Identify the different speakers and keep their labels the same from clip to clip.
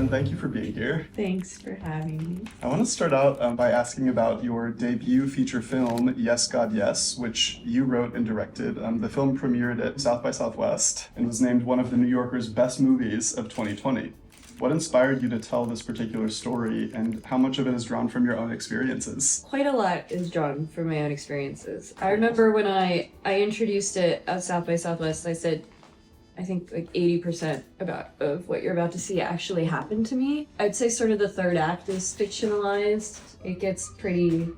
Speaker 1: and thank you for being here.
Speaker 2: Thanks for having me.
Speaker 1: I want to start out by asking about your debut feature film, Yes, God, Yes, which you wrote and directed. The film premiered at South by Southwest and was named one of the New Yorker's best movies of 2020. What inspired you to tell this particular story, and how much of it is drawn from your own experiences?
Speaker 2: Quite a lot is drawn from my own experiences. I remember when I introduced it at South by Southwest, I said, I think like 80% of what you're about to see actually happened to me. I'd say sort of the third act is fictionalized. It gets pretty,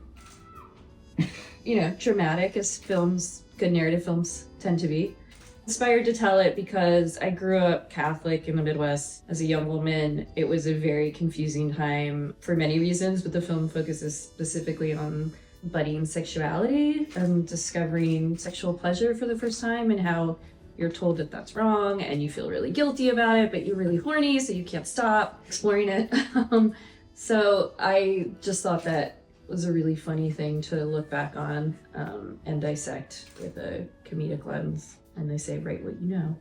Speaker 2: dramatic, as good narrative films tend to be. Inspired to tell it because I grew up Catholic in the Midwest as a young woman. It was a very confusing time for many reasons, but the film focuses specifically on budding sexuality and discovering sexual pleasure for the first time, and how you're told that that's wrong and you feel really guilty about it, but you're really horny, so you can't stop exploring it. So I just thought that was a really funny thing to look back on and dissect with a comedic lens. And they say, write what you know.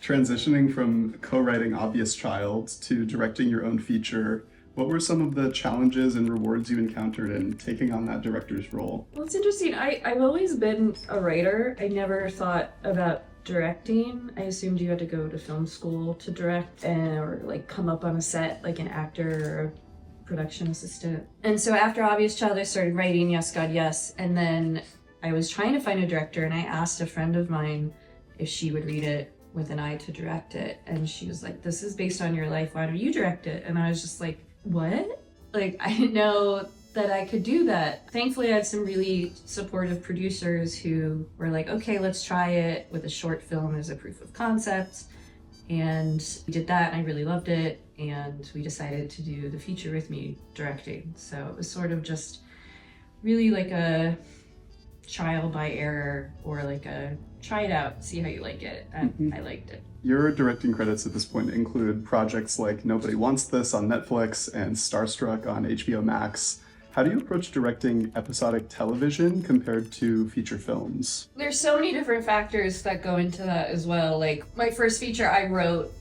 Speaker 1: Transitioning from co-writing Obvious Child to directing your own feature, what were some of the challenges and rewards you encountered in taking on that director's role?
Speaker 2: Well, it's interesting. I've always been a writer. I never thought about directing. I assumed you had to go to film school to direct or like come up on a set like an actor or a production assistant. And so after Obvious Child, I started writing Yes, God, Yes. And then I was trying to find a director, and I asked a friend of mine if she would read it with an eye to direct it. And she was like, this is based on your life. Why don't you direct it? And I was just like, what? Like, I didn't know that I could do that. Thankfully, I had some really supportive producers who were like, okay, let's try it with a short film as a proof of concept. And we did that, and I really loved it. And we decided to do the feature with me directing. So it was sort of just really like a trial by error, or like a try it out, see how you like it. And I liked it.
Speaker 1: Your directing credits at this point include projects like Nobody Wants This on Netflix and Starstruck on HBO Max. How do you approach directing episodic television compared to feature films?
Speaker 2: There's so many different factors that go into that as well. Like my first feature I wrote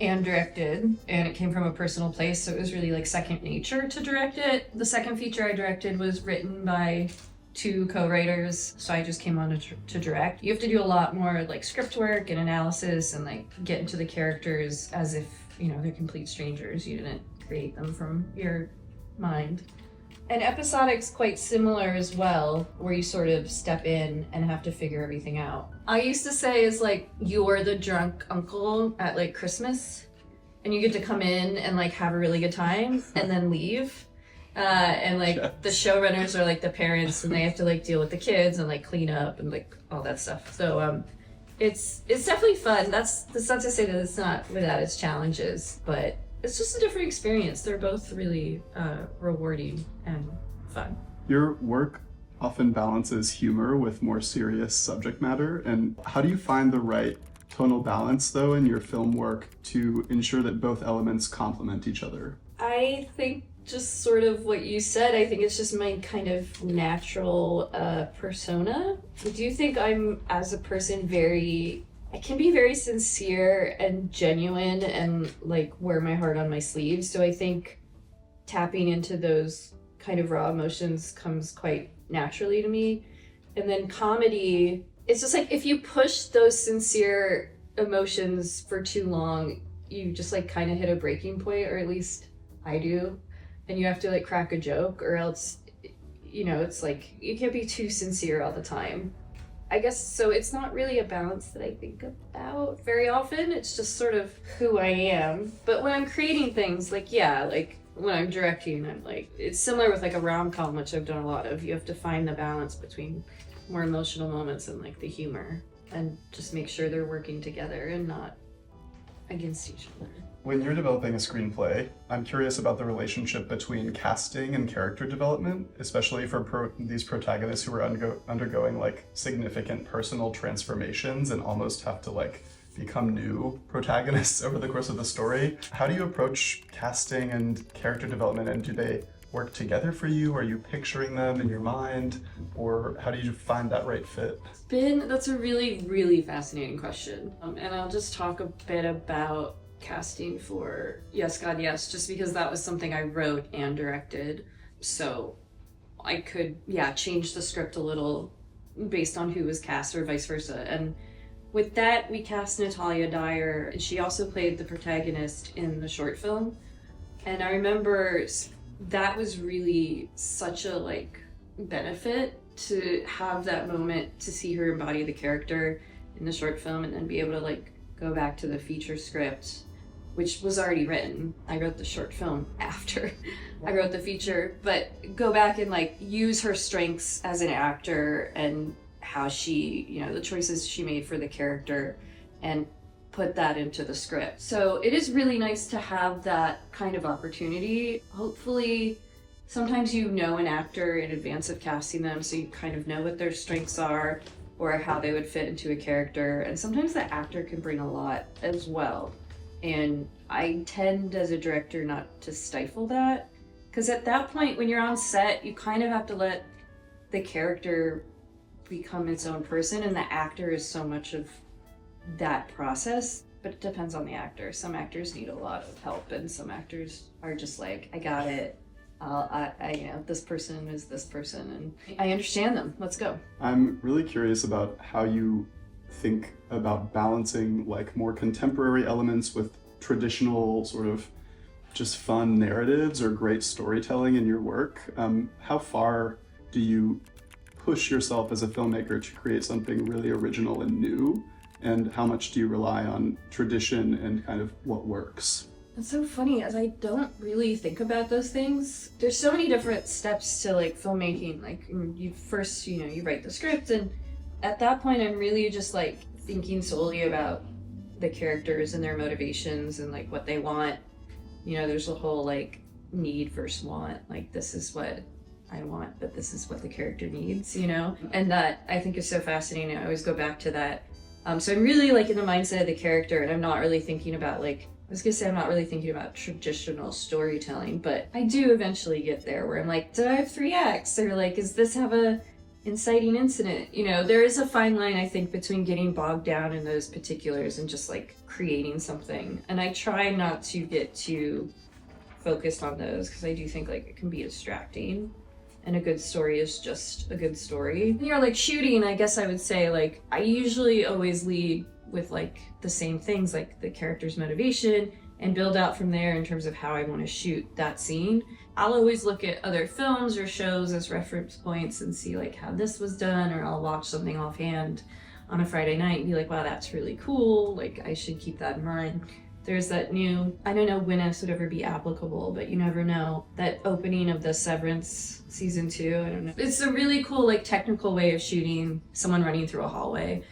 Speaker 2: and directed, and it came from a personal place, so it was really like second nature to direct it. The second feature I directed was written by two co-writers, so I just came on to direct. You have to do a lot more like script work and analysis and like get into the characters as if, they're complete strangers. You didn't create them from your mind. And episodic's quite similar as well, where you sort of step in and have to figure everything out. I used to say is like, you're the drunk uncle at like Christmas, and you get to come in and like have a really good time and then leave. And like yes. The showrunners are like the parents, and they have to like deal with the kids and like clean up and like all that stuff. So it's definitely fun. That's not to say that it's not without its challenges, but it's just a different experience. They're both really rewarding and fun.
Speaker 1: Your work often balances humor with more serious subject matter. And how do you find the right tonal balance, though, in your film work to ensure that both elements complement each other?
Speaker 2: I think just sort of what you said. I think it's just my kind of natural persona. I do think I'm, as a person, I can be very sincere and genuine and like wear my heart on my sleeve. So I think tapping into those kind of raw emotions comes quite naturally to me. And then comedy, it's just like if you push those sincere emotions for too long, you just like kind of hit a breaking point, or at least I do. And you have to like crack a joke, or else, it's like you can't be too sincere all the time. I guess, so it's not really a balance that I think about very often. It's just sort of who I am. But when I'm creating things, like when I'm directing, I'm like, it's similar with like a rom-com, which I've done a lot of. You have to find the balance between more emotional moments and like the humor, and just make sure they're working together and not against each other.
Speaker 1: When you're developing a screenplay, I'm curious about the relationship between casting and character development, especially for these protagonists who are undergoing like significant personal transformations and almost have to like become new protagonists over the course of the story. How do you approach casting and character development, and do they work together for you? Are you picturing them in your mind, or how do you find that right fit?
Speaker 2: That's a really, really fascinating question. And I'll just talk a bit about casting for Yes, God, Yes, just because that was something I wrote and directed. So I could, change the script a little based on who was cast or vice versa. And with that, we cast Natalia Dyer, and she also played the protagonist in the short film. And I remember that was really such a benefit to have that moment to see her embody the character in the short film and then be able to go back to the feature script, which was already written. I wrote the short film after I wrote the feature, but go back and use her strengths as an actor and how she, the choices she made for the character and put that into the script. So it is really nice to have that kind of opportunity. Hopefully, sometimes you know an actor in advance of casting them, so you kind of know what their strengths are or how they would fit into a character. And sometimes the actor can bring a lot as well. And I tend as a director not to stifle that, because at that point when you're on set, you kind of have to let the character become its own person, and the actor is so much of that process. But it depends on the actor. Some actors need a lot of help, and some actors are just like, I got it. This person is this person, and I understand them. Let's go.
Speaker 1: I'm really curious about how you think about balancing more contemporary elements with traditional sort of just fun narratives or great storytelling in your work. How far do you push yourself as a filmmaker to create something really original and new? And how much do you rely on tradition and kind of what works?
Speaker 2: It's so funny, as I don't really think about those things. There's so many different steps to filmmaking. You first, you write the script, and at that point I'm really just thinking solely about the characters and their motivations and what they want. There's a whole need versus want. This is what I want, but this is what the character needs, And that I think is so fascinating. I always go back to that. So I'm really in the mindset of the character, and I'm not really thinking about I'm not really thinking about traditional storytelling, but I do eventually get there where I'm do I have 3 acts? Or does this have a inciting incident? There is a fine line, I think, between getting bogged down in those particulars and just creating something. And I try not to get too focused on those, because I do think it can be distracting. And a good story is just a good story. When you're shooting, I guess I would say I usually always lead with the same things, the character's motivation, and build out from there in terms of how I want to shoot that scene. I'll always look at other films or shows as reference points and see how this was done, or I'll watch something offhand on a Friday night and be wow, that's really cool, I should keep that in mind. There's that new, I don't know when this would ever be applicable, but you never know, that opening of the Severance season 2, I don't know. It's a really cool technical way of shooting someone running through a hallway.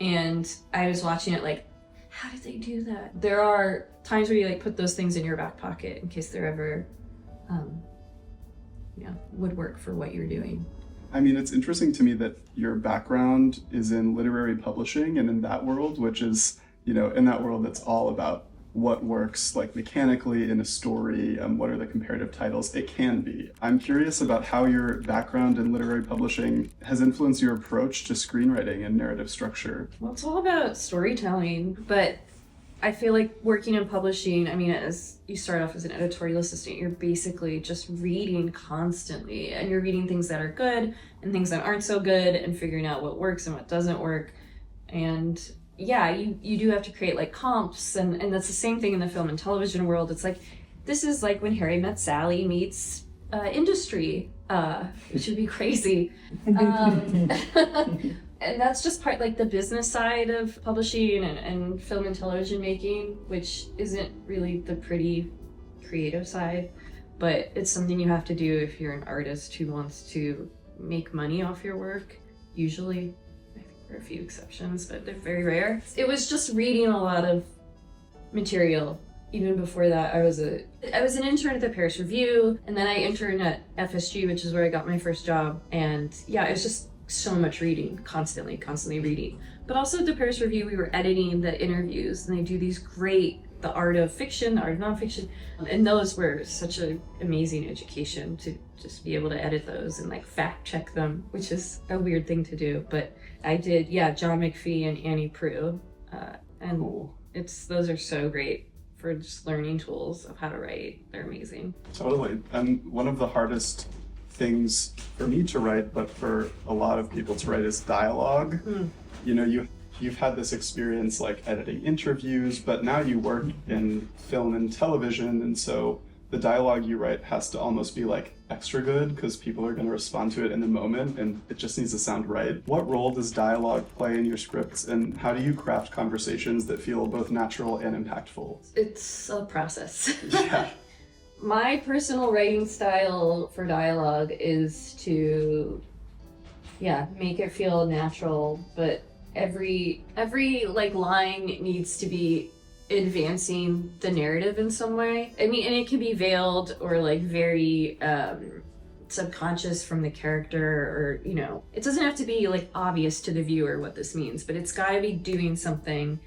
Speaker 2: And I was watching it how did they do that? There are times where you put those things in your back pocket in case they're ever, would work for what you're doing.
Speaker 1: I mean, it's interesting to me that your background is in literary publishing, and in that world, which is, in that world that's all about what works mechanically in a story, what are the comparative titles, it can be. I'm curious about how your background in literary publishing has influenced your approach to screenwriting and narrative structure.
Speaker 2: Well, it's all about storytelling, but I feel working in publishing, as you start off as an editorial assistant, you're basically just reading constantly, and you're reading things that are good and things that aren't so good, and figuring out what works and what doesn't work. And you do have to create comps, and that's the same thing in the film and television world. It's this is when Harry Met Sally meets industry, which would be crazy. And that's just part the business side of publishing and film and television making, which isn't really the pretty creative side, but it's something you have to do if you're an artist who wants to make money off your work, usually. There are a few exceptions, but they're very rare. It was just reading a lot of material. Even before that, I was an intern at the Paris Review, and then I interned at FSG, which is where I got my first job. And it was just so much reading, constantly reading. But also at the Paris Review, we were editing the interviews, and they do these great, the art of fiction, the art of nonfiction, and those were such an amazing education to just be able to edit those and fact check them, which is a weird thing to do, but I did. John McPhee and Annie Proulx, and
Speaker 1: cool.
Speaker 2: those are so great for just learning tools of how to write. They're amazing.
Speaker 1: Totally. And one of the hardest things for me to write, but for a lot of people to write, is dialogue. You know, you've had this experience like editing interviews, but now you work in film and television, and so the dialogue you write has to almost be like extra good because people are going to respond to it in the moment, and it just needs to sound right. What role does dialogue play in your scripts, and how do you craft conversations that feel both natural and impactful?
Speaker 2: It's a process.
Speaker 1: Yeah.
Speaker 2: My personal writing style for dialogue is to, make it feel natural, but every like line needs to be advancing the narrative in some way. I mean, and it can be veiled or like very subconscious from the character, or, you know, it doesn't have to be like obvious to the viewer what this means, but it's got to be doing something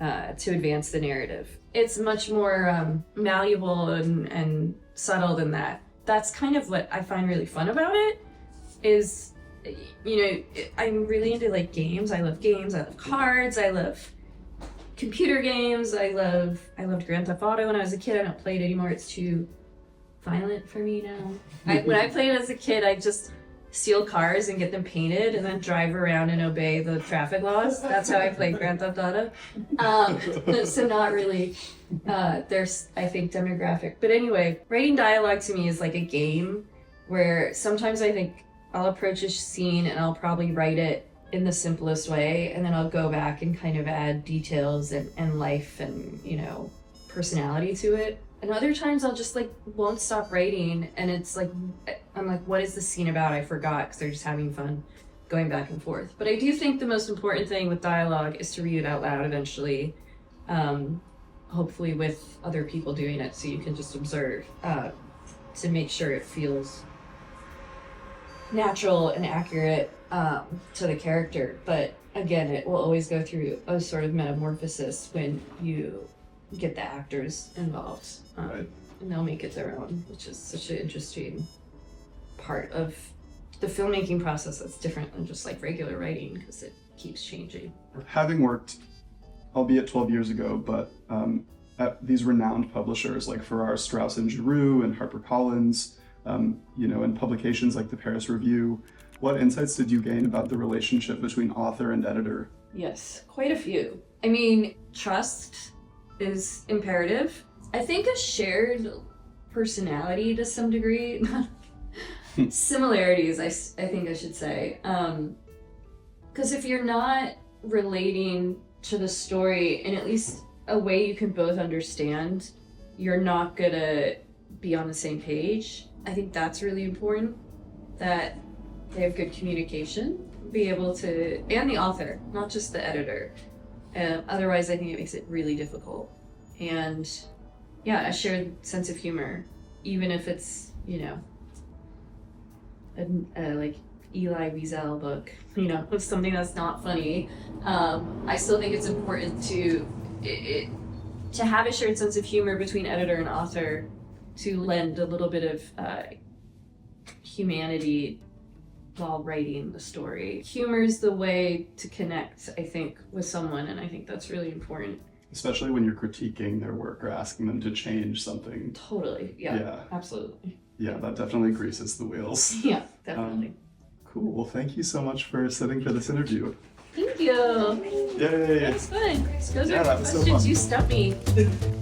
Speaker 2: to advance the narrative. It's much more malleable and subtle than that. That's kind of what I find really fun about it, is, you know, I'm really into like games. I love games, I love cards, I love computer games, I loved Grand Theft Auto when I was a kid. I don't play it anymore, it's too violent for me now. When I played as a kid, I just steal cars and get them painted and then drive around and obey the traffic laws. That's how I played Grand Theft Auto. So not really, there's, I think, demographic. But anyway, writing dialogue to me is like a game where sometimes I think I'll approach a scene and I'll probably write it in the simplest way, and then I'll go back and kind of add details and life and, you know, personality to it. And other times I'll just like won't stop writing, and it's like, I'm like, what is the scene about? I forgot, because they're just having fun going back and forth. But I do think the most important thing with dialogue is to read it out loud eventually, hopefully with other people doing it, so you can just observe to make sure it feels natural and accurate to the character. But again, it will always go through a sort of metamorphosis when you get the actors involved,
Speaker 1: Right.
Speaker 2: and they'll make it their own, which is such an interesting part of the filmmaking process that's different than just like regular writing, because it keeps changing.
Speaker 1: Having worked, albeit 12 years ago, but at these renowned publishers like Farrar, Straus and Giroux and HarperCollins, you know, and publications like the Paris Review, what insights did you gain about the relationship between author and editor?
Speaker 2: Yes, quite a few. I mean, trust is imperative. I think a shared personality to some degree. Similarities, I think I should say. Because if you're not relating to the story in at least a way you can both understand, you're not gonna be on the same page. I think that's really important, that they have good communication, be able to, and the author, not just the editor. Otherwise, I think it makes it really difficult. And yeah, a shared sense of humor, even if it's, you know, a like Elie Wiesel book, you know, with something that's not funny. I still think it's important to have a shared sense of humor between editor and author, to lend a little bit of humanity while writing the story. Humor is the way to connect, I think, with someone, and I think that's really important.
Speaker 1: Especially when you're critiquing their work or asking them to change something.
Speaker 2: Totally, yeah. Absolutely.
Speaker 1: Yeah, that definitely greases the wheels.
Speaker 2: Yeah, definitely.
Speaker 1: Cool, well thank you so much for sitting for this interview.
Speaker 2: Thank you.
Speaker 1: Yay!
Speaker 2: That was fun. Those are
Speaker 1: Yeah, that was so
Speaker 2: questions
Speaker 1: fun.
Speaker 2: you stumped me.